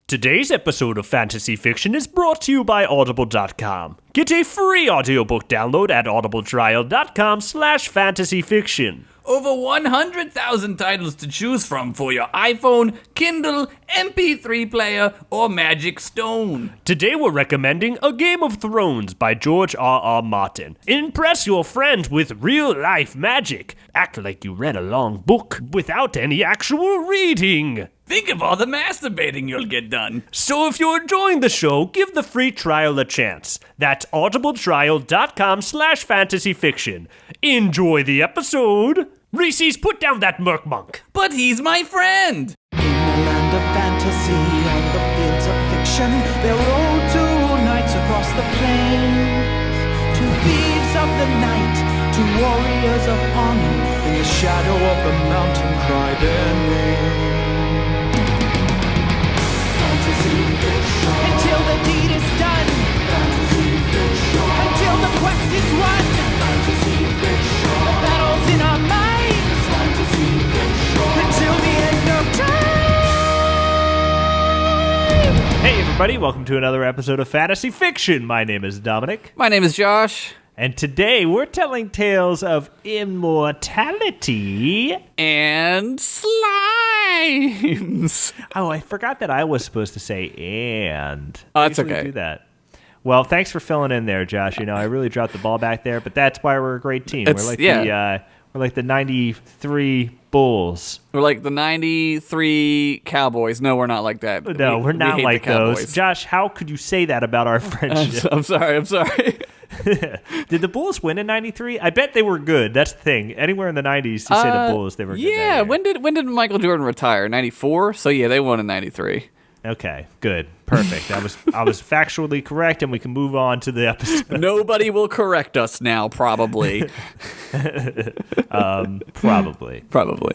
Today's episode of Fantasy Fiction is brought to you by Audible.com. Get a free audiobook download at audibletrial.com/fantasyfiction. Over 100,000 titles to choose from for your iPhone, Kindle, MP3 player, or Magic Stone. Today we're recommending A Game of Thrones by George R.R. Martin. Impress your friends with real-life magic. Act like you read a long book without any actual reading. Think of all the masturbating you'll get done. So if you're enjoying the show, give the free trial a chance. That's audibletrial.com/fantasyfiction. Enjoy the episode. Reese's, put down that merc monk. But he's my friend. In the land of fantasy, on the fields of fiction, there rode two knights across the plains. Two thieves of the night, two warriors of honor, in the shadow of the mountain cry their name. Fantasy fiction. Until the deed is done. Fantasy fiction. Until the quest is won. Fantasy fiction. The battle's in our minds. Fantasy fiction. Until the end of time. Hey everybody, welcome to another episode of Fantasy Fiction. My name is Dominic. My name is Josh. And today we're telling tales of immortality And slimes. Oh, I forgot that I was supposed to say and. Oh, that's I usually okay. do that. Well, thanks for filling in there, Josh. You know, I really dropped the ball back there, but that's why we're a great team. It's- We're like the 93 Bulls. We're like the 93 Cowboys. No, we're not like that. No, we're not hate like the Cowboys. those. Josh, how could you say that about our friendship? I'm sorry. Did the Bulls win in 93? I bet they were good. That's the thing. Anywhere in the 90s, you say the Bulls, they were good. Yeah, that year. when did Michael Jordan retire? 94? So yeah, they won in 93. Okay, good. Perfect. I was factually correct, and we can move on to the episode. Nobody will correct us now, probably. Probably.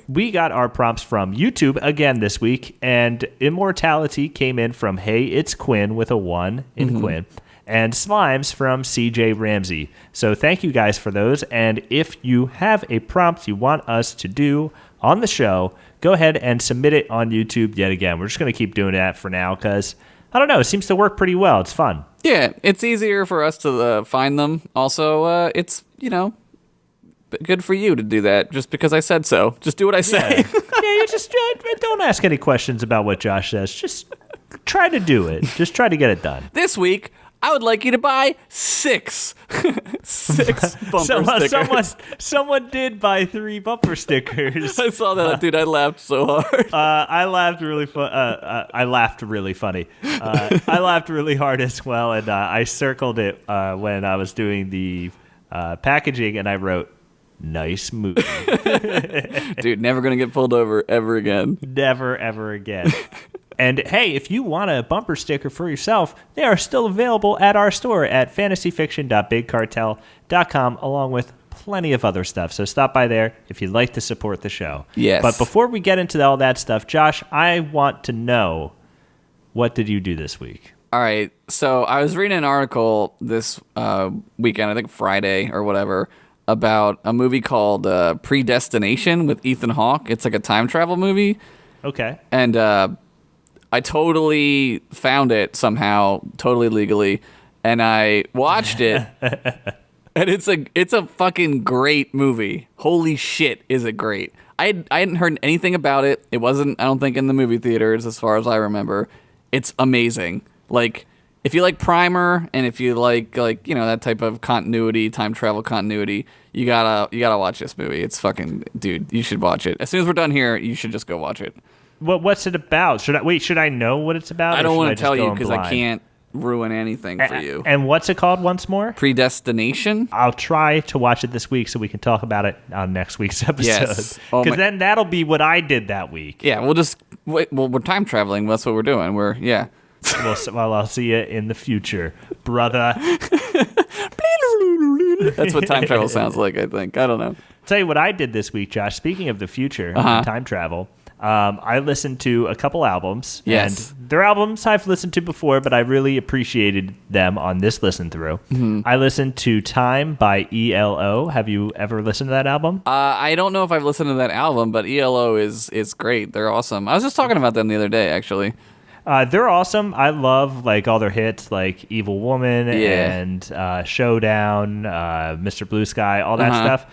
We got our prompts from YouTube again this week, and Immortality came in from Hey It's Quinn with a 1 in Quinn, and Slimes from CJ Ramsey. So thank you guys for those, and if you have a prompt you want us to do on the show, go ahead and submit it on YouTube yet again. We're just going to keep doing that for now because, I don't know, it seems to work pretty well. It's fun. Yeah, it's easier for us to find them. Also, it's, good for you to do that just because I said so. Just do what I say. Yeah, you just don't ask any questions about what Josh says. Just try to do it. Just try to get it done. This week, I would like you to buy 6. 6 bumper stickers. Someone did buy 3 bumper stickers. I saw that, dude. I laughed so hard. I laughed really I laughed really funny. I laughed really hard as well, and I circled it when I was doing the packaging, and I wrote, "Nice movie." Dude, never going to get pulled over ever again. Never, ever again. And hey, if you want a bumper sticker for yourself, they are still available at our store at fantasyfiction.bigcartel.com, along with plenty of other stuff. So stop by there if you'd like to support the show. Yes. But before we get into all that stuff, Josh, I want to know, what did you do this week? All right, so I was reading an article this weekend, I think Friday or whatever, about a movie called Predestination with Ethan Hawke. It's like a time travel movie. Okay. And I totally found it somehow, totally legally, and I watched it, and it's a fucking great movie. Holy shit, is it great. I hadn't heard anything about it. It wasn't, I don't think, in the movie theaters as far as I remember. It's amazing. Like, if you like Primer, and if you like that type of continuity, time travel continuity, you gotta watch this movie. It's fucking, dude, you should watch it. As soon as we're done here, you should just go watch it. What's it about? Should I know what it's about? I don't want to tell you because because I can't ruin anything for you. And what's it called once more? Predestination? I'll try to watch it this week so we can talk about it on next week's episode. Yes. Oh Because then that'll be what I did that week. Yeah, we're time traveling. That's what we're doing. Well, I'll see you in the future, brother. That's what time travel sounds like, I think. I don't know. Tell you what I did this week, Josh. Speaking of the future and time travel, I listened to a couple albums. Yes. And they're albums I've listened to before, but I really appreciated them on this listen through. Mm-hmm. I listened to Time by ELO. Have you ever listened to that album? I don't know if I've listened to that album, but ELO is great. They're awesome. I was just talking about them the other day, actually. They're awesome. I love like all their hits, like Evil Woman and Showdown, Mr. Blue Sky, all that stuff.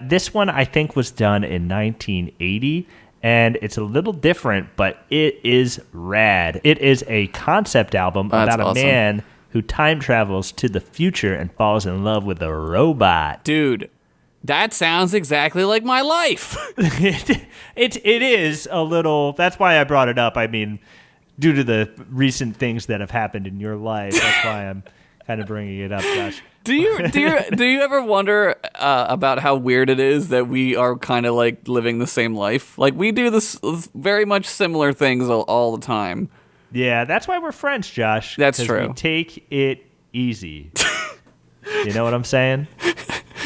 This one I think was done in 1980, and it's a little different, but it is rad. It is a concept album about a man who time travels to the future and falls in love with a robot. Dude, that sounds exactly like my life. It is a little. That's why I brought it up. I mean, due to the recent things that have happened in your life, that's why I'm kind of bringing it up, Josh. Do you ever wonder about how weird it is that we are kind of like living the same life? Like we do this very much similar things all the time. Yeah, that's why we're friends, Josh. That's true. We take it easy. You know what I'm saying?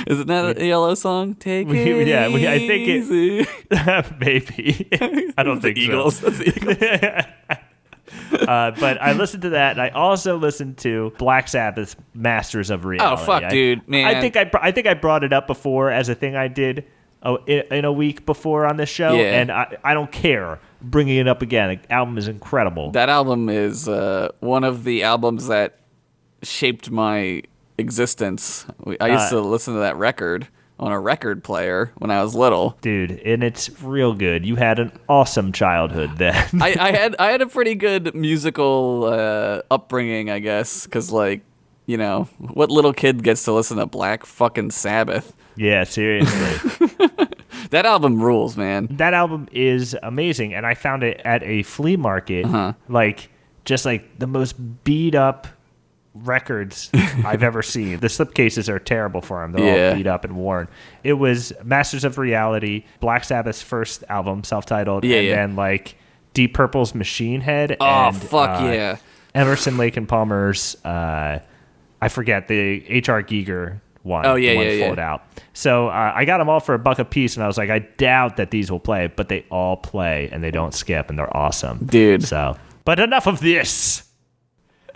Isn't that a Yellow song? Take it easy. I think it. Maybe. I don't think Eagles. so. That's the Eagles. But I listened to that, and I also listened to Black Sabbath's "Masters of Reality." Oh fuck, dude, man! I think I brought it up before as a thing I did in a week before on this show, and I don't care bringing it up again. The album is incredible. That album is one of the albums that shaped my existence. I used to listen to that record on a record player when I was little. Dude, and it's real good. You had an awesome childhood then. I had a pretty good musical upbringing, I guess, because like, you know, what little kid gets to listen to Black fucking Sabbath? Yeah, seriously. That album rules, man. That album is amazing, and I found it at a flea market, like just like the most beat up records I've ever seen. The slipcases are terrible for them. They're all beat up and worn. It was Masters of Reality, Black Sabbath's first album, self-titled, then like Deep Purple's Machine Head. Emerson, Lake and Palmer's, I forget, the H.R. Giger one. Fold out. So I got them all for $1 a piece, and I was like, I doubt that these will play, but they all play, and they don't skip, and they're awesome. Dude. So, but enough of this.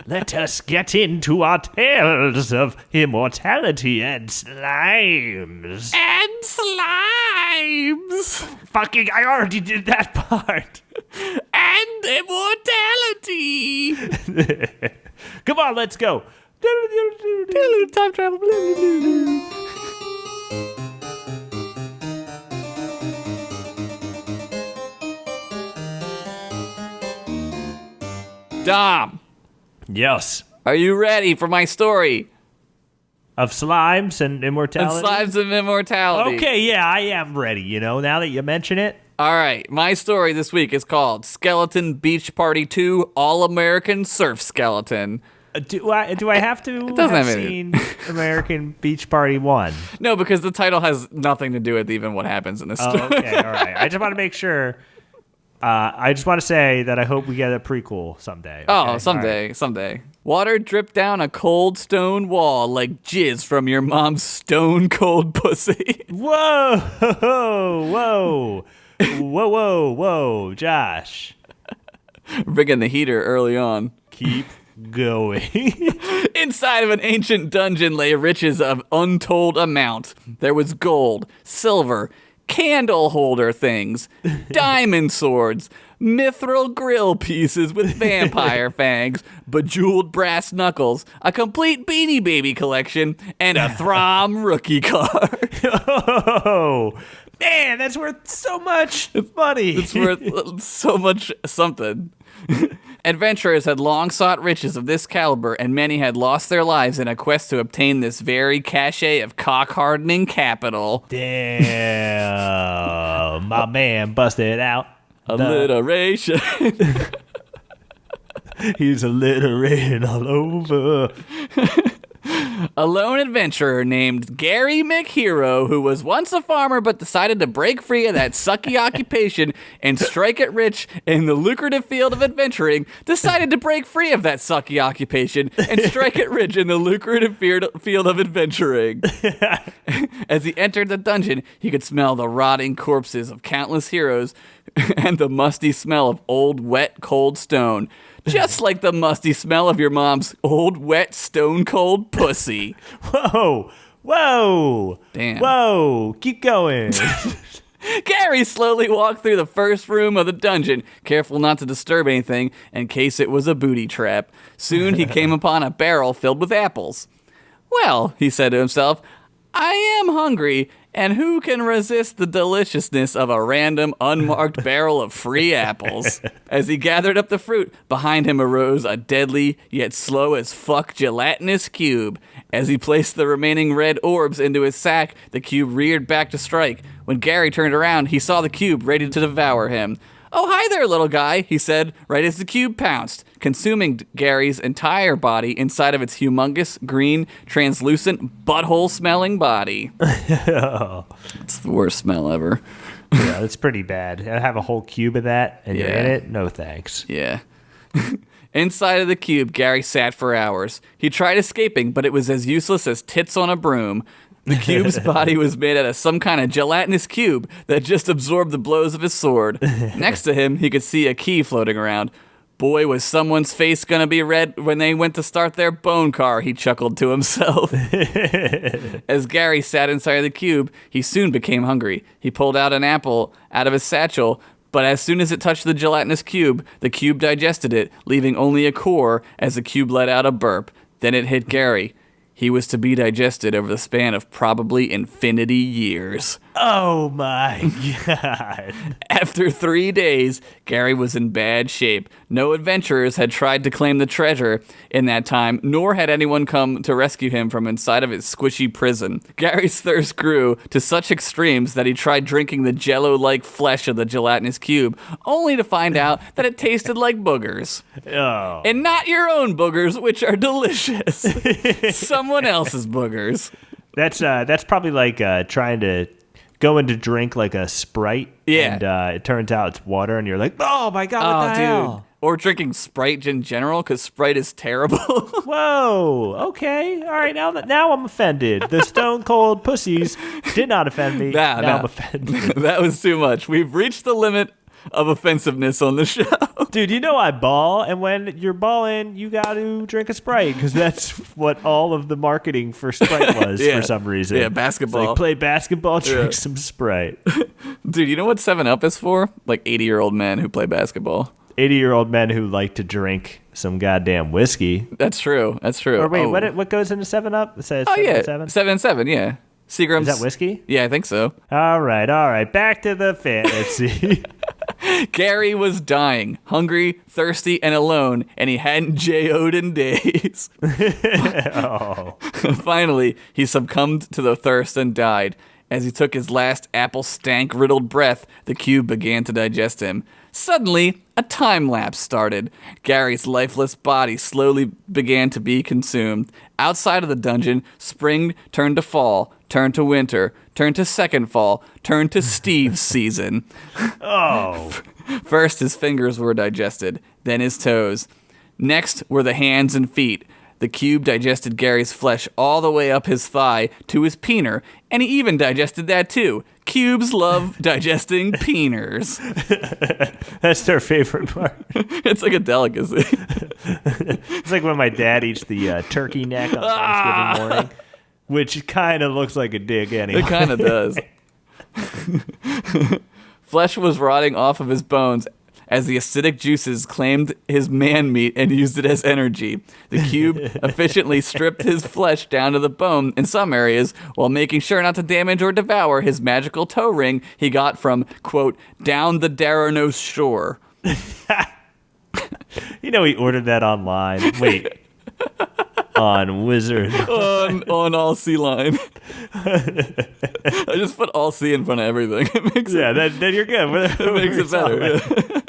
Let us get into our tales of immortality and slimes. Fucking, I already did that part. And immortality. Come on, let's go. Time travel. Dom. Yes. Are you ready for my story? Of slimes and immortality? Okay, yeah, I am ready, you know, now that you mention it. All right, my story this week is called Skeleton Beach Party 2 All-American Surf Skeleton. Do I have to have seen American Beach Party 1? No, because the title has nothing to do with even what happens in this story. Okay, all right. I just want to make sure. I just want to say that I hope we get a prequel someday. Okay? Oh, someday. Water dripped down a cold stone wall like jizz from your mom's stone cold pussy. Whoa, Josh. Bringing the heater early on. Keep going. Inside of an ancient dungeon lay riches of untold amount. There was gold, silver, candle holder things, diamond swords, mithril grill pieces with vampire fangs, bejeweled brass knuckles, a complete Beanie Baby collection, and a Throm rookie card. Oh, man, that's worth so much money. It's worth so much something. Adventurers had long sought riches of this caliber, and many had lost their lives in a quest to obtain this very cachet of cock-hardening capital. Damn, my man busted out. Alliteration. He's alliterating all over. A lone adventurer named Gary McHero, who was once a farmer but decided to break free of that sucky occupation and strike it rich in the lucrative field of adventuring, decided to break free of that sucky occupation and strike it rich in the lucrative field of adventuring. As he entered the dungeon, he could smell the rotting corpses of countless heroes and the musty smell of old, wet, cold stone. Just like the musty smell of your mom's old, wet, stone-cold pussy. Whoa. Damn. Whoa. Keep going. Gary slowly walked through the first room of the dungeon, careful not to disturb anything in case it was a booty trap. Soon he came upon a barrel filled with apples. Well, he said to himself, I am hungry, and who can resist the deliciousness of a random, unmarked barrel of free apples? As he gathered up the fruit, behind him arose a deadly, yet slow as fuck gelatinous cube. As he placed the remaining red orbs into his sack, the cube reared back to strike. When Gary turned around, he saw the cube ready to devour him. Oh, hi there, little guy, he said, right as the cube pounced, consuming Gary's entire body inside of its humongous, green, translucent, butthole-smelling body. It's the worst smell ever. Yeah, that's pretty bad. I have a whole cube of that, and you're in it? No thanks. Yeah. Inside of the cube, Gary sat for hours. He tried escaping, but it was as useless as tits on a broom. The cube's body was made out of some kind of gelatinous cube that just absorbed the blows of his sword. Next to him, he could see a key floating around. Boy, was someone's face gonna be red when they went to start their bone car, he chuckled to himself. As Gary sat inside the cube, he soon became hungry. He pulled out an apple out of his satchel, but as soon as it touched the gelatinous cube, the cube digested it, leaving only a core as the cube let out a burp. Then it hit Gary. He was to be digested over the span of probably infinity years. Oh my God. After 3 days, Gary was in bad shape. No adventurers had tried to claim the treasure in that time, nor had anyone come to rescue him from inside of his squishy prison. Gary's thirst grew to such extremes that he tried drinking the jello-like flesh of the gelatinous cube, only to find out that it tasted like boogers. Oh. And not your own boogers, which are delicious. Someone else's boogers. That's probably like trying to go in to drink like a Sprite. Yeah. And it turns out it's water, and you're like, oh my God, what the hell? Or drinking Sprite in general, because Sprite is terrible. Whoa, okay. All right, now I'm offended. The Stone Cold Pussies did not offend me. Now I'm offended. That was too much. We've reached the limit of offensiveness on the show. Dude, you know I ball, and when you're balling, you got to drink a Sprite, because that's what all of the marketing for Sprite was for some reason. Yeah, basketball. It's like, play basketball, drink some Sprite. Dude, you know what 7-Up is for? Like 80-year-old men who play basketball. 80-year-old men who like to drink some goddamn whiskey. That's true. Or wait, what goes into 7-Up? It says 7 7, yeah. Seagram's. Is that whiskey? Yeah, I think so. All right. Back to the fantasy. Gary was dying, hungry, thirsty, and alone, and he hadn't J.O.'d in days. Oh. Finally, he succumbed to the thirst and died. As he took his last apple stank-riddled breath, the cube began to digest him. Suddenly, a time lapse started. Gary's lifeless body slowly began to be consumed. Outside of the dungeon, spring turned to fall, turned to winter, turned to second fall, turned to Steve's season. Oh. First, his fingers were digested, then his toes. Next were the hands and feet. The cube digested Gary's flesh all the way up his thigh to his peener, and he even digested that too. Cubes love digesting peeners. That's their favorite part. It's like a delicacy. It's like when my dad eats the turkey neck on Thanksgiving morning, which kind of looks like a dick anyway. It kind of does. Flesh was rotting off of his bones as the acidic juices claimed his man meat and used it as energy. The cube efficiently stripped his flesh down to the bone in some areas while making sure not to damage or devour his magical toe ring he got from, quote, down the Daranos shore. You know he ordered that online. Wait. On Wizard. on all C line. I just put all C in front of everything. It makes then you're good. It makes it better.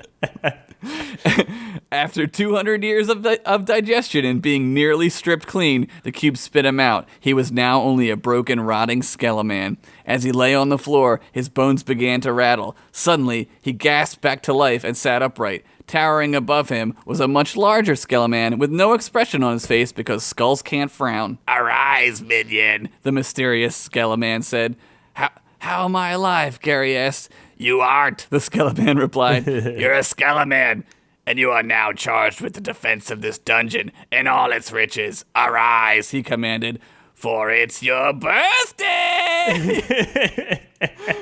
After 200 years of digestion and being nearly stripped clean, the cube spit him out. He was now only a broken, rotting skeleton. As he lay on the floor, his bones began to rattle. Suddenly, he gasped back to life and sat upright. Towering above him was a much larger skeleton with no expression on his face because skulls can't frown. Arise, minion, the mysterious skeleton said. How am I alive? Gary asked. You aren't, the skeleton replied. You're a skeleton, and you are now charged with the defense of this dungeon and all its riches. Arise, he commanded, for it's your birthday!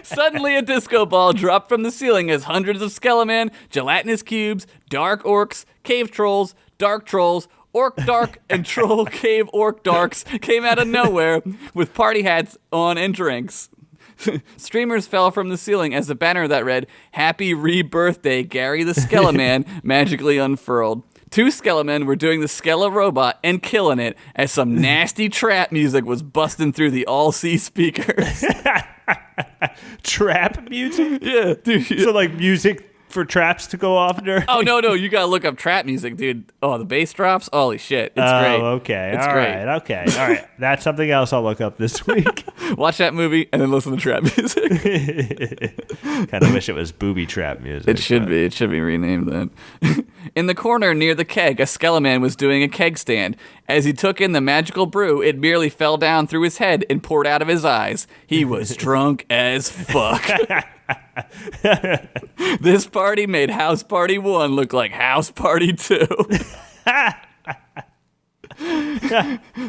Suddenly, a disco ball dropped from the ceiling as hundreds of Skeleman, gelatinous cubes, dark orcs, cave trolls, dark trolls, orc dark, and troll cave orc darks came out of nowhere with party hats on and drinks. Streamers fell from the ceiling as the banner that read, "Happy Re-Birthday, Gary the Skeleman," magically unfurled. 2 Skelemen were doing the Skele robot and killing it as some nasty trap music was busting through the all-C speakers. Trap music? Yeah, dude. So like music for traps to go off during? Oh, no, you gotta look up trap music, dude. Oh, the bass drops? Holy shit, it's great. Okay. It's All great. right. Okay. All right. That's something else I'll look up this week. Watch that movie and then listen to trap music. Kind of wish it was booby trap music. It should be. It should be renamed then. In the corner near the keg, a Skeleman was doing a keg stand. As he took in the magical brew, it merely fell down through his head and poured out of his eyes. He was drunk as fuck. This party made House Party 1 look like House Party 2.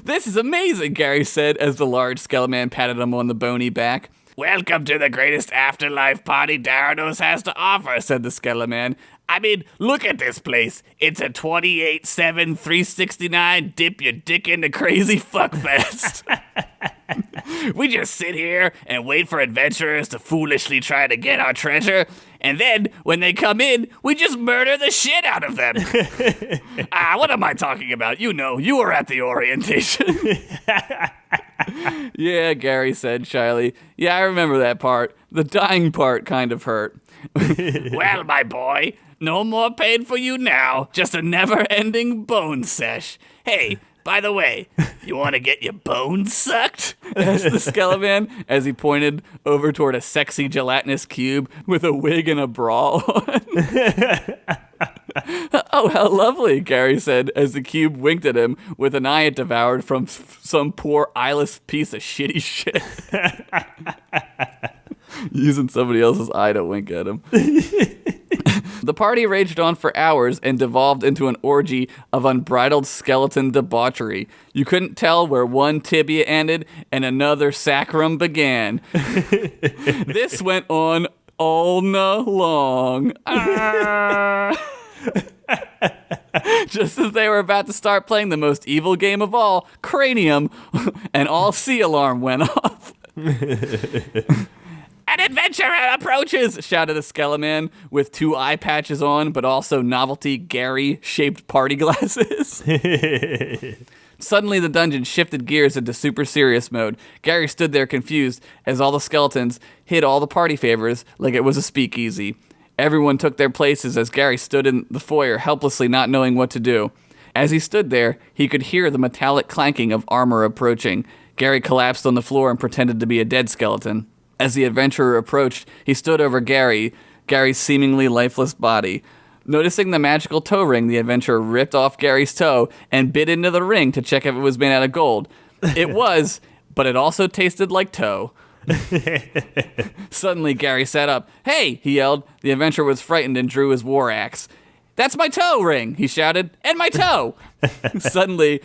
This is amazing, Gary said as the large Skeleman patted him on the bony back. "Welcome to the greatest afterlife party Darados has to offer," said the Skeleman. "I mean, look at this place. It's a 28/7 369 dip your dick into crazy fuckfest. We just sit here and wait for adventurers to foolishly try to get our treasure, and then when they come in, we just murder the shit out of them." What am I talking about? You know, you were at the orientation. Yeah, Gary said shyly. "Yeah, I remember that part. The dying part kind of hurt." "Well, my boy, no more pain for you now. Just a never-ending bone sesh. Hey, by the way, you want to get your bones sucked?" asked the Skeleman as he pointed over toward a sexy gelatinous cube with a wig and a bra on. "Oh, how lovely," Gary said as the cube winked at him with an eye it devoured from some poor eyeless piece of shitty shit. Using somebody else's eye to wink at him. The party raged on for hours and devolved into an orgy of unbridled skeleton debauchery. You couldn't tell where one tibia ended and another sacrum began. This went on all night long. Just as they were about to start playing the most evil game of all, Cranium, an all-C alarm went off. "An adventurer approaches!" shouted a Skeleman with 2 eye patches on, but also novelty Gary-shaped party glasses. Suddenly, the dungeon shifted gears into super serious mode. Gary stood there confused as all the skeletons hid all the party favors like it was a speakeasy. Everyone took their places as Gary stood in the foyer, helplessly not knowing what to do. As he stood there, he could hear the metallic clanking of armor approaching. Gary collapsed on the floor and pretended to be a dead skeleton. As the adventurer approached, he stood over Gary's seemingly lifeless body. Noticing the magical toe ring, the adventurer ripped off Gary's toe and bit into the ring to check if it was made out of gold. It was, but it also tasted like toe. Suddenly, Gary sat up. "Hey!" he yelled. The adventurer was frightened and drew his war axe. "That's my toe ring!" he shouted. "And my toe!" Suddenly,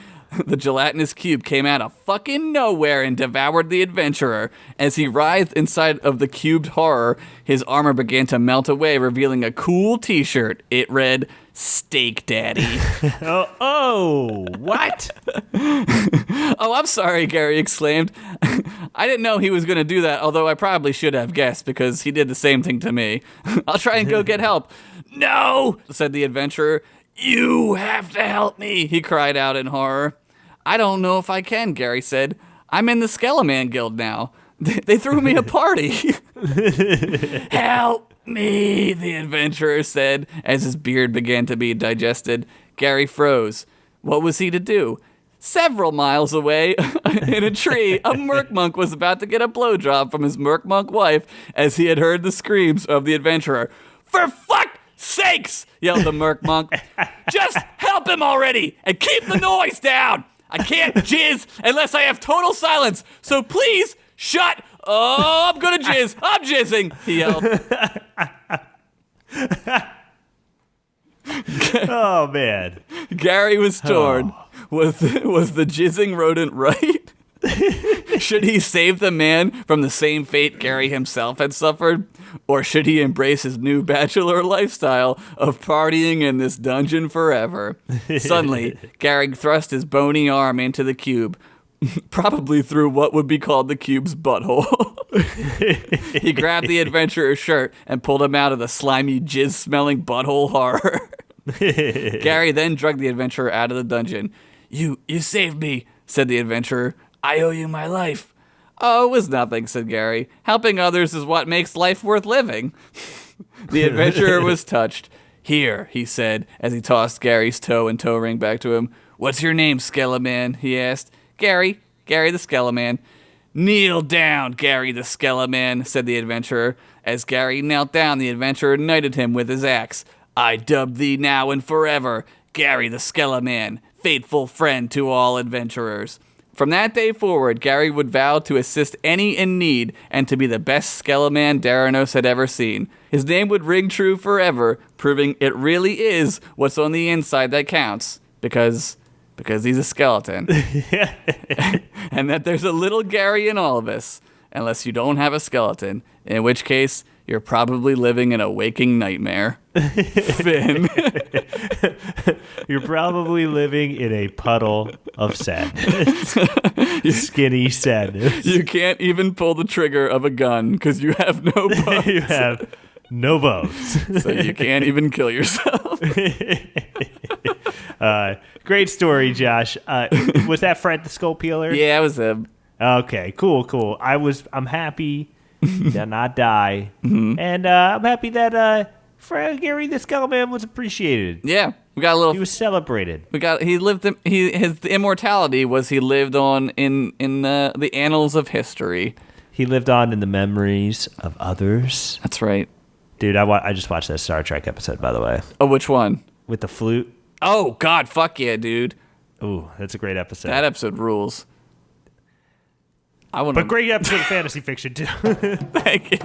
the gelatinous cube came out of fucking nowhere and devoured the adventurer. As he writhed inside of the cubed horror, his armor began to melt away, revealing a cool t-shirt. It read, "Steak Daddy." What? "Oh, I'm sorry," Gary exclaimed. "I didn't know he was going to do that, although I probably should have guessed because he did the same thing to me. I'll try and go get help." "No," said the adventurer. "You have to help me," he cried out in horror. "I don't know if I can," Gary said. "I'm in the Skeleman Guild now. They threw me a party." "Help me," the adventurer said as his beard began to be digested. Gary froze. What was he to do? Several miles away, in a tree, a merc monk was about to get a blowjob from his merc monk wife as he had heard the screams of the adventurer. "For fuck's sakes!" yelled the merc monk. "Just help him already and keep the noise down. I can't jizz unless I have total silence, so please shut. Oh, I'm gonna jizz. I'm jizzing," he yelled. Oh, man. Gary was torn. Was the jizzing rodent right? Should he save the man from the same fate Gary himself had suffered? Or should he embrace his new bachelor lifestyle of partying in this dungeon forever? Suddenly, Gary thrust his bony arm into the cube, probably through what would be called the cube's butthole. He grabbed the adventurer's shirt and pulled him out of the slimy, jizz-smelling butthole horror. Gary then dragged the adventurer out of the dungeon. You saved me, said the adventurer. I owe you my life. Oh, it was nothing, said Gary. Helping others is what makes life worth living. The adventurer was touched. Here, he said, as he tossed Gary's toe and toe ring back to him. What's your name, Skeleman? He asked. Gary the Skeleman. Kneel down, Gary the Skeleman, said the adventurer. As Gary knelt down, the adventurer knighted him with his axe. I dub thee now and forever, Gary the Skeleman, faithful friend to all adventurers. From that day forward, Gary would vow to assist any in need and to be the best Skeleman Daranos had ever seen. His name would ring true forever, proving it really is what's on the inside that counts, because he's a skeleton. And that there's a little Gary in all of us, unless you don't have a skeleton, in which case you're probably living in a waking nightmare. Finn. You're probably living in a puddle of sadness. Skinny sadness. You can't even pull the trigger of a gun because you have no bones. You have no bones. So you can't even kill yourself. Great story, Josh. Was that Fred the Skull Peeler? Yeah, it was him. Okay, cool. I'm happy to not die. Mm-hmm. And I'm happy that Gary the Skeleman was appreciated. Yeah, we got a little. He was celebrated. His immortality was he lived on in the annals of history. He lived on in the memories of others. That's right, dude. I just watched that Star Trek episode, by the way. Oh, which one? With the flute. Oh God, fuck yeah, dude. Ooh, that's a great episode. That episode rules. But great episode of fantasy fiction too. Thank you.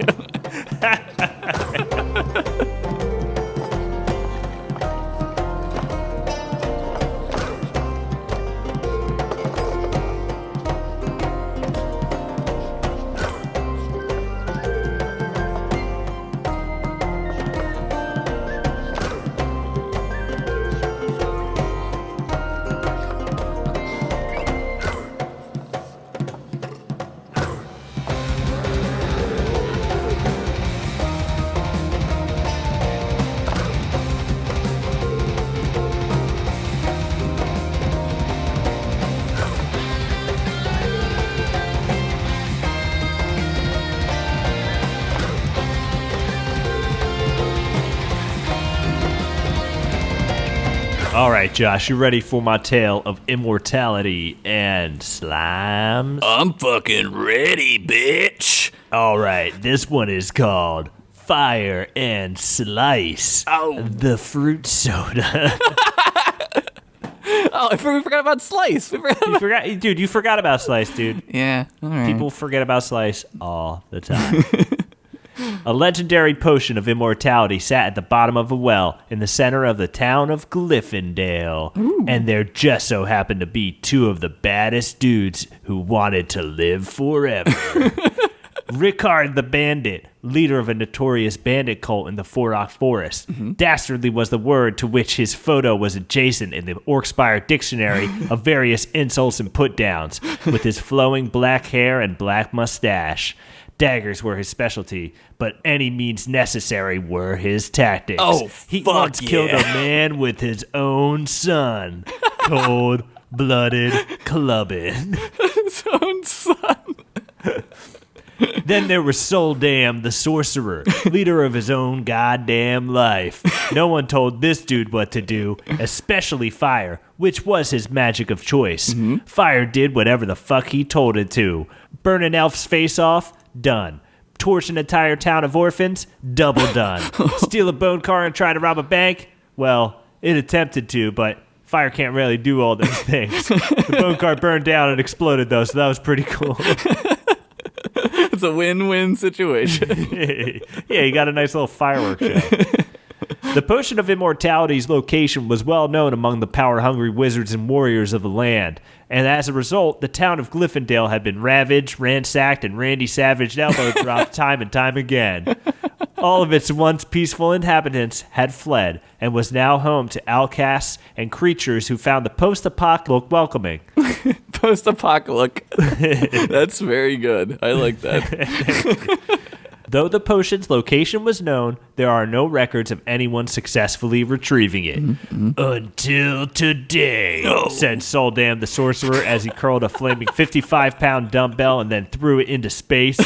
All right, Josh, you ready for my tale of immortality and slimes? I'm fucking ready, bitch. All right, this one is called Fire and Slice. Oh. The fruit soda. Oh, we forgot about Slice. You forgot about Slice, dude. Yeah, all right. People forget about Slice all the time. A legendary potion of immortality sat at the bottom of a well in the center of the town of Glyphindale. Ooh. And there just so happened to be two of the baddest dudes who wanted to live forever. Rickard the Bandit, leader of a notorious bandit cult in the Forok Forest. Mm-hmm. Dastardly was the word to which his photo was adjacent in the Orkspire dictionary of various insults and put-downs, with his flowing black hair and black mustache. Daggers were his specialty, but any means necessary were his tactics. Oh, he once killed a man with his own son. Cold-blooded clubbing. His own son. Then there was Soldam the sorcerer, leader of his own goddamn life. No one told this dude what to do, especially Fire, which was his magic of choice. Mm-hmm. Fire did whatever the fuck he told it to. Burn an elf's face off? Done. Torch an entire town of orphans? Double done. Steal a bone car and try to rob a bank? Well, it attempted to, but Fire can't really do all those things. The bone car burned down and exploded, though, so that was pretty cool. It's a win-win situation. Yeah, you got a nice little fireworks show. The potion of immortality's location was well known among the power-hungry wizards and warriors of the land, and as a result, the town of Glyphindale had been ravaged, ransacked, and Randy Savage elbow dropped time and time again. All of its once peaceful inhabitants had fled, and was now home to outcasts and creatures who found the post-apocalypse welcoming. Post-apocalypse. That's very good. I like that. Though the potion's location was known, there are no records of anyone successfully retrieving it. Until today, said Soldam the sorcerer as he curled a flaming 55-pound dumbbell and then threw it into space.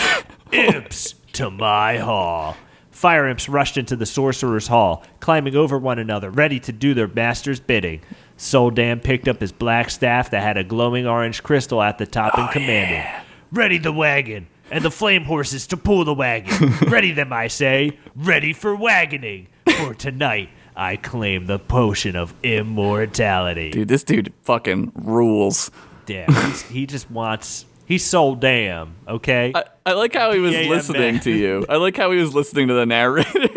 Imps, to my hall. Fire imps rushed into the sorcerer's hall, climbing over one another, ready to do their master's bidding. Soldam picked up his black staff that had a glowing orange crystal at the top and commanded, "Ready the wagon, and the flame horses to pull the wagon. Ready them, I say. Ready for wagoning. For tonight, I claim the potion of immortality." Dude, this dude fucking rules. Damn, he just wants... He's Soldam, okay? I like how he was listening to you. I like how he was listening to the narrator.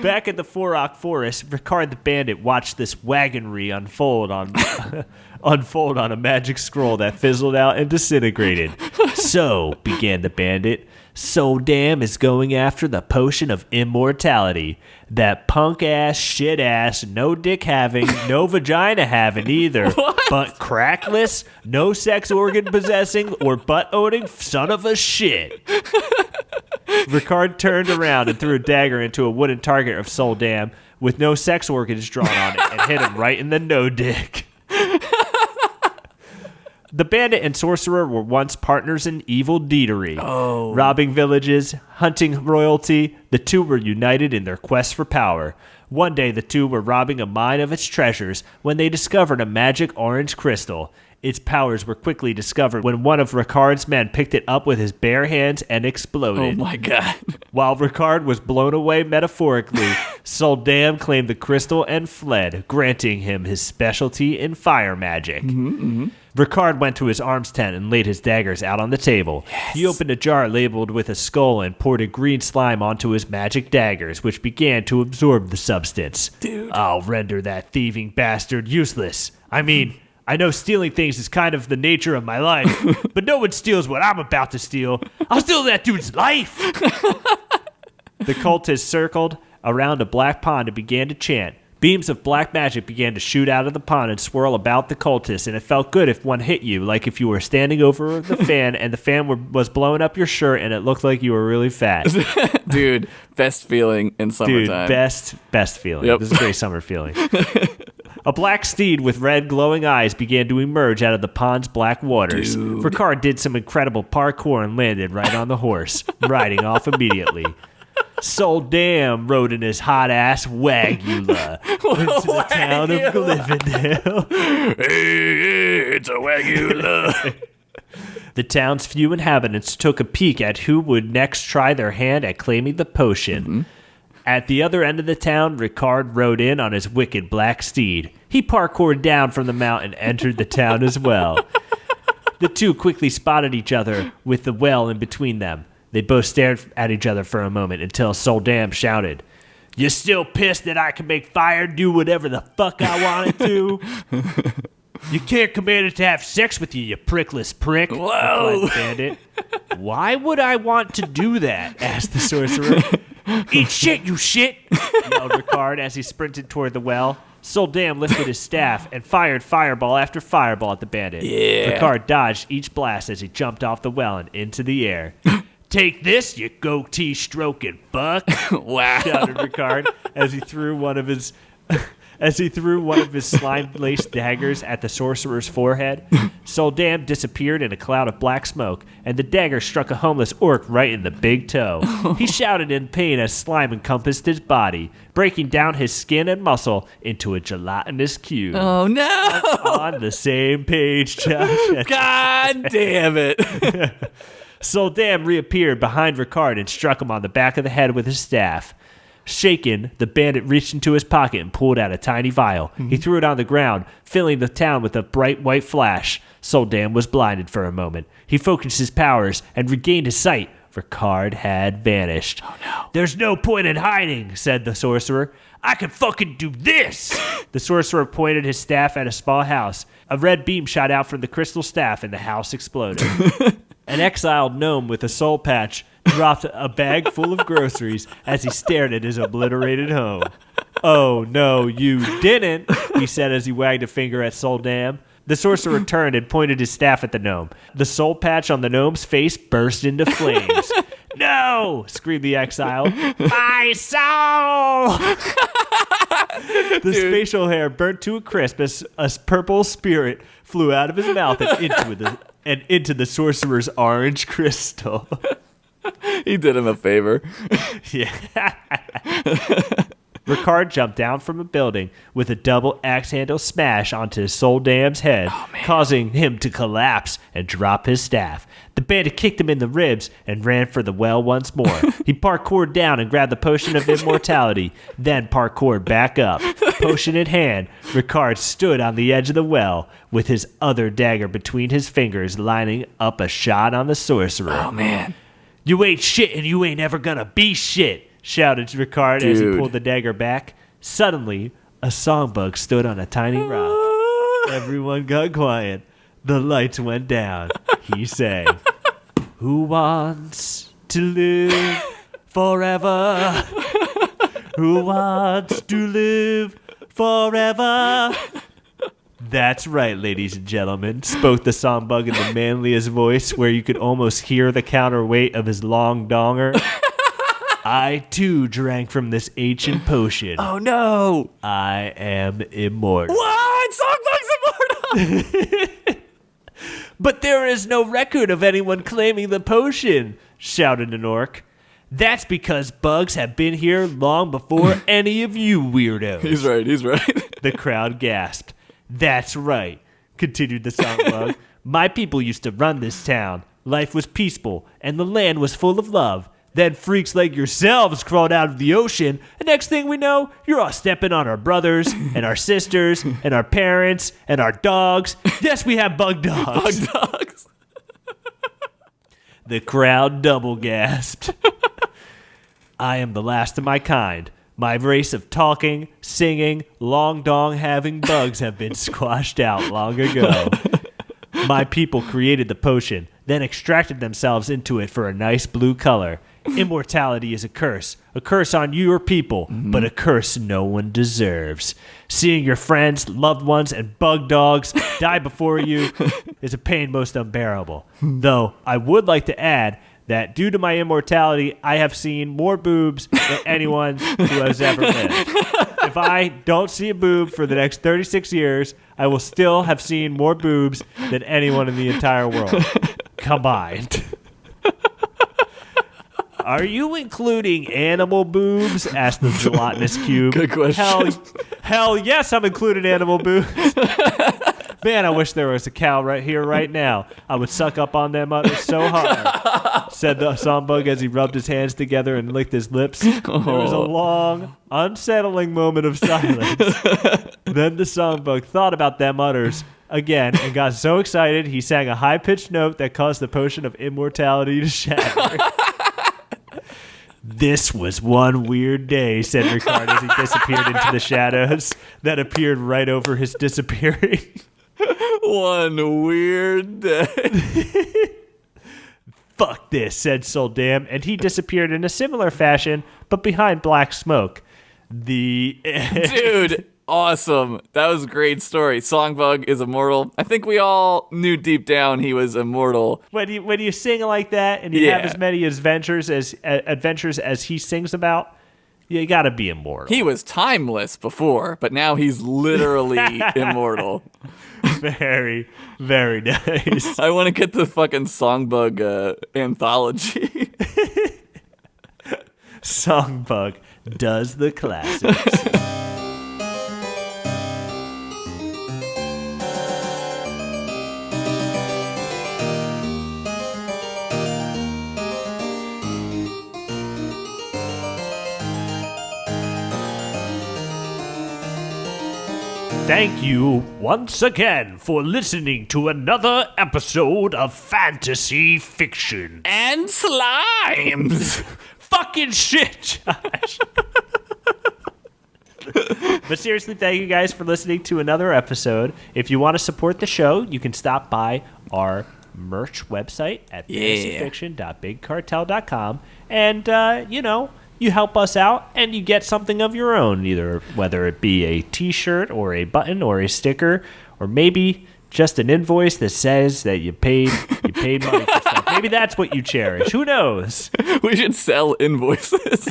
Back at the Forok Forest, Ricard the Bandit watched this wagonry unfold on a magic scroll that fizzled out and disintegrated. "So," began the bandit, "Soldam is going after the potion of immortality. That punk-ass, shit-ass, no-dick-having, no vagina-having either, but crackless, no sex organ-possessing, or butt-owning son of a shit." Ricard turned around and threw a dagger into a wooden target of Soldam with no sex organs drawn on it and hit him right in the no-dick. The bandit and sorcerer were once partners in evil deedery. Robbing villages, hunting royalty, the two were united in their quest for power. One day, the two were robbing a mine of its treasures when they discovered a magic orange crystal. Its powers were quickly discovered when one of Ricard's men picked it up with his bare hands and exploded. Oh my god. While Ricard was blown away metaphorically, Soldam claimed the crystal and fled, granting him his specialty in fire magic. Ricard went to his arms tent and laid his daggers out on the table. Yes. He opened a jar labeled with a skull and poured a green slime onto his magic daggers, which began to absorb the substance. Dude. "I'll render that thieving bastard useless. I mean, I know stealing things is kind of the nature of my life, but no one steals what I'm about to steal. I'll steal that dude's life." The cultists circled around a black pond and began to chant. Beams of black magic began to shoot out of the pond and swirl about the cultists, and it felt good if one hit you, like if you were standing over the fan and the fan was blowing up your shirt and it looked like you were really fat. Dude, best feeling in summertime. Dude, best feeling. Yep. This is a great summer feeling. A black steed with red glowing eyes began to emerge out of the pond's black waters. Dude. Ricard did some incredible parkour and landed right on the horse, riding off immediately. Soldam rode in his hot-ass Wagula into the town of Glyphindale. Hey, it's a Wagula. The town's few inhabitants took a peek at who would next try their hand at claiming the potion. At the other end of the town, Ricard rode in on his wicked black steed. He parkoured down from the mountain and entered the town as well. The two quickly spotted each other with the well in between them. They both stared at each other for a moment until Soldam shouted, "You still pissed that I can make fire do whatever the fuck I want it to? You can't command it to have sex with you, you prickless prick," replied the bandit. "Why would I want to do that?" asked the sorcerer. "Eat shit, you shit!" yelled Ricard as he sprinted toward the well. Soldam lifted his staff and fired fireball after fireball at the bandit. Yeah. Ricard dodged each blast as he jumped off the well and into the air. "Take this, you goatee stroking buck!" Wow. shouted Ricard as he threw one of his slime-laced daggers at the sorcerer's forehead. Soldam disappeared in a cloud of black smoke, and the dagger struck a homeless orc right in the big toe. He shouted in pain as slime encompassed his body, breaking down his skin and muscle into a gelatinous cube. Oh no! On the same page, Josh. God damn it! Soldam reappeared behind Ricard and struck him on the back of the head with his staff. Shaken, the bandit reached into his pocket and pulled out a tiny vial. He threw it on the ground, filling the town with a bright white flash. Soldam was blinded for a moment. He focused his powers and regained his sight. Ricard had vanished. Oh, no. "There's no point in hiding," said the sorcerer. "I can fucking do this." The sorcerer pointed his staff at a small house. A red beam shot out from the crystal staff, and the house exploded. An exiled gnome with a soul patch dropped a bag full of groceries as he stared at his obliterated home. "Oh, no, you didn't," he said as he wagged a finger at Soldam. The sorcerer turned and pointed his staff at the gnome. The soul patch on the gnome's face burst into flames. "No!" screamed the exile. "My soul!" The facial hair burnt to a crisp as a purple spirit flew out of his mouth and into the sorcerer's orange crystal. He did him a favor. Yeah. Ricard jumped down from a building with a double axe handle smash onto Soldam's head, causing him to collapse and drop his staff. The bandit kicked him in the ribs and ran for the well once more. He parkoured down and grabbed the potion of immortality, then parkoured back up. Potion in hand, Ricard stood on the edge of the well with his other dagger between his fingers, lining up a shot on the sorcerer. Oh, man. "You ain't shit and you ain't ever gonna be shit," shouted Ricard as he pulled the dagger back. Suddenly, a songbug stood on a tiny rock. Everyone got quiet. The lights went down. He sang, "Who wants to live forever? Who wants to live forever?" "That's right, ladies and gentlemen," spoke the songbug in the manliest voice where you could almost hear the counterweight of his long donger. "I, too, drank from this ancient potion. Oh, no. I am immortal." What? Songbug's immortal! "But there is no record of anyone claiming the potion," shouted an orc. "That's because bugs have been here long before any of you weirdos." He's right. The crowd gasped. "That's right," continued the songbug. "My people used to run this town. Life was peaceful, and the land was full of love. Then freaks like yourselves crawled out of the ocean, and next thing we know, you're all stepping on our brothers, and our sisters, and our parents, and our dogs. Yes, we have bug dogs." Bug dogs. The crowd double gasped. "I am the last of my kind. My race of talking, singing, long dong having bugs have been squashed out long ago. My people created the potion, then extracted themselves into it for a nice blue color. Immortality is a curse on your people, but a curse no one deserves. Seeing your friends, loved ones, and bug dogs die before you is a pain most unbearable. Though I would like to add that due to my immortality, I have seen more boobs than anyone who has ever lived. If I don't see a boob for the next 36 years, I will still have seen more boobs than anyone in the entire world combined." "Are you including animal boobs?" asked the gelatinous cube. Good question. Hell yes, I'm including animal boobs. Man, I wish there was a cow right here, right now. I would suck up on them udders so hard, said the songbug as he rubbed his hands together and licked his lips. There was a long, unsettling moment of silence. Then the songbug thought about them udders again and got so excited he sang a high-pitched note that caused the potion of immortality to shatter. "This was one weird day," said Ricard as he disappeared into the shadows that appeared right over his disappearing. One weird day. "Fuck this," said Soldam, and he disappeared in a similar fashion, but behind black smoke. Dude, awesome. That was a great story. Songbug is immortal. I think we all knew deep down he was immortal. When you sing like that and you have as many adventures as he sings about, you gotta be immortal. He was timeless before, but now he's literally immortal. Very, very nice. I want to get the fucking Songbug anthology. Songbug does the classics. Thank you once again for listening to another episode of Fantasy Fiction. And slimes. Fucking shit, Josh. But seriously, thank you guys for listening to another episode. If you want to support the show, you can stop by our merch website at fantasyfiction.bigcartel.com. And, you help us out and you get something of your own, either whether it be a t-shirt or a button or a sticker or maybe just an invoice that says that you paid money for stuff. Maybe that's what you cherish. Who knows? We should sell invoices.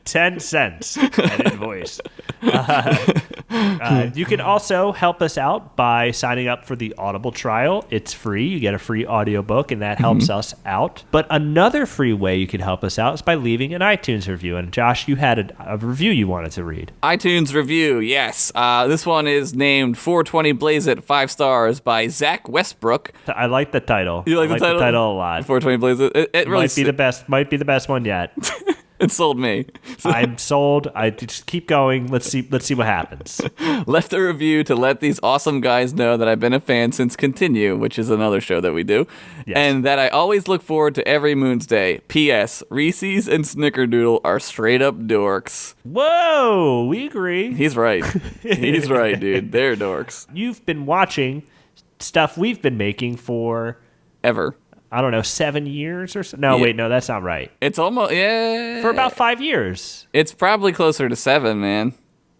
10 cents an invoice. You can also help us out by signing up for the Audible trial. It's free. You get a free audiobook, and that helps us out. But another free way you can help us out is by leaving an iTunes review. And Josh, you had a review you wanted to read. iTunes review, yes. This one is named 420 Blaze It 5 stars by Zach Westbrook. I like the title. You like the title? The title a lot. 420 Blaze It. It really might be the best one yet. It sold me. I'm sold. I just keep going. Let's see what happens. Left a review to let these awesome guys know that I've been a fan since Continue, which is another show that we do, yes. And that I always look forward to every Moon's Day. P.S. Reese's and Snickerdoodle are straight up dorks. Whoa, we agree. He's right. He's right, dude. They're dorks. You've been watching stuff we've been making for... Ever. I don't know, 7 years or so? No, yeah. Wait, no, that's not right. It's almost, yeah. For about 5 years. It's probably closer to 7, man.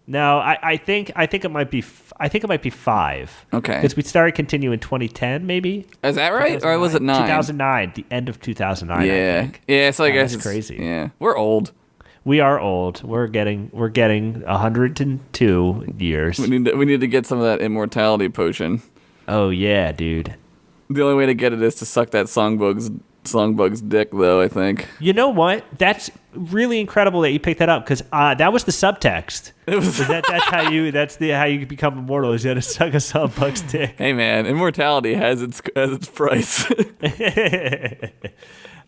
No, I think it might be 5. Okay. Because we started Continue in 2010, maybe. Is that right? Or was it 9? 2009, the end of 2009. Yeah. I think. Yeah. So I guess it's crazy. Yeah, we're old. We are old. We're getting 102 years. We need to get some of that immortality potion. Oh yeah, dude. The only way to get it is to suck that songbug's dick, though, I think. You know what? That's really incredible that you picked that up, because that was the subtext. That's how you become immortal, is you had to suck a songbug's dick. Hey man, immortality has its price.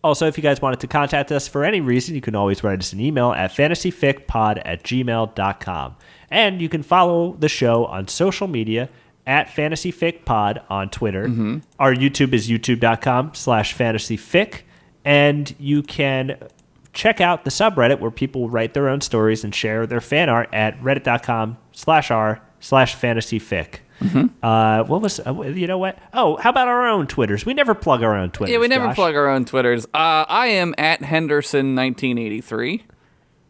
Also, if you guys wanted to contact us for any reason, you can always write us an email at fantasyficpod@gmail.com. And you can follow the show on social media at FantasyFicPod on Twitter. Mm-hmm. Our YouTube is youtube.com/fantasyfic. And you can check out the subreddit where people write their own stories and share their fan art at reddit.com/r/fantasyfic. Mm-hmm. You know what? Oh, how about our own Twitters? We never plug our own Twitters. Yeah, we never Josh. plug our own Twitters. I am at Henderson1983.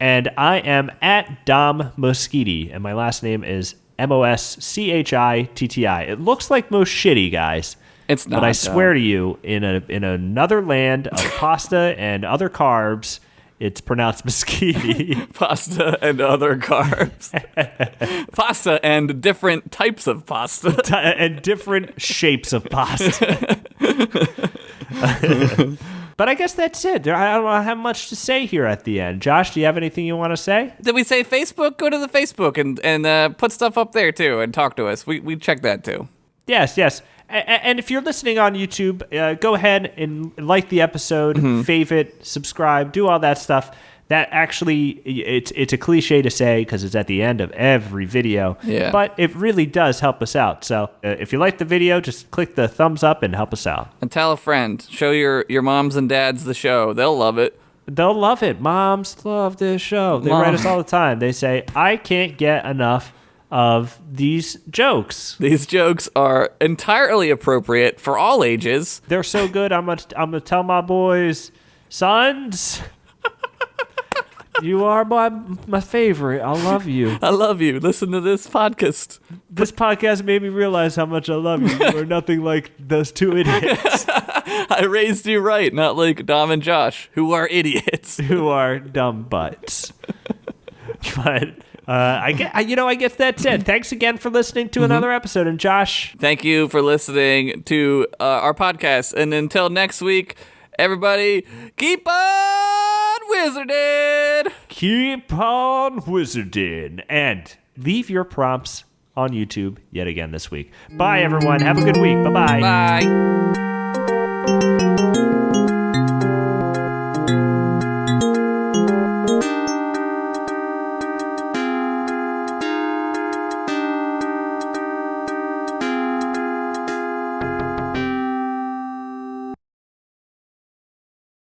And I am at Dom Moschiti. And my last name is Moschitti. It looks like most shitty, guys. It's not. But I swear to you, in another land of pasta and other carbs, it's pronounced Moschiti. Pasta and other carbs. Pasta and different types of pasta. And different shapes of pasta. But I guess that's it. I don't have much to say here at the end. Josh, do you have anything you want to say? Did we say Facebook? Go to the Facebook and put stuff up there, too, and talk to us. We check that, too. Yes. And if you're listening on YouTube, go ahead and like the episode, favorite, subscribe, do all that stuff. That actually, it's a cliche to say because it's at the end of every video, but it really does help us out. So if you like the video, just click the thumbs up and help us out. And tell a friend. Show your moms and dads the show. They'll love it. They'll love it. Moms love this show. They write us all the time. They say, I can't get enough of these jokes. These jokes are entirely appropriate for all ages. They're so good. I'm gonna tell my boys, sons, you are my favorite. I love you. I love you. Listen to this podcast. This podcast made me realize how much I love you. You are nothing like those two idiots. I raised you right, not like Dom and Josh, who are idiots. Who are dumb butts. But I guess that's it. Thanks again for listening to another episode. And Josh, thank you for listening to our podcast. And until next week, everybody, keep on wizarding. Keep on wizarding. And leave your prompts on YouTube yet again this week. Bye, everyone. Have a good week. Bye-bye. Bye.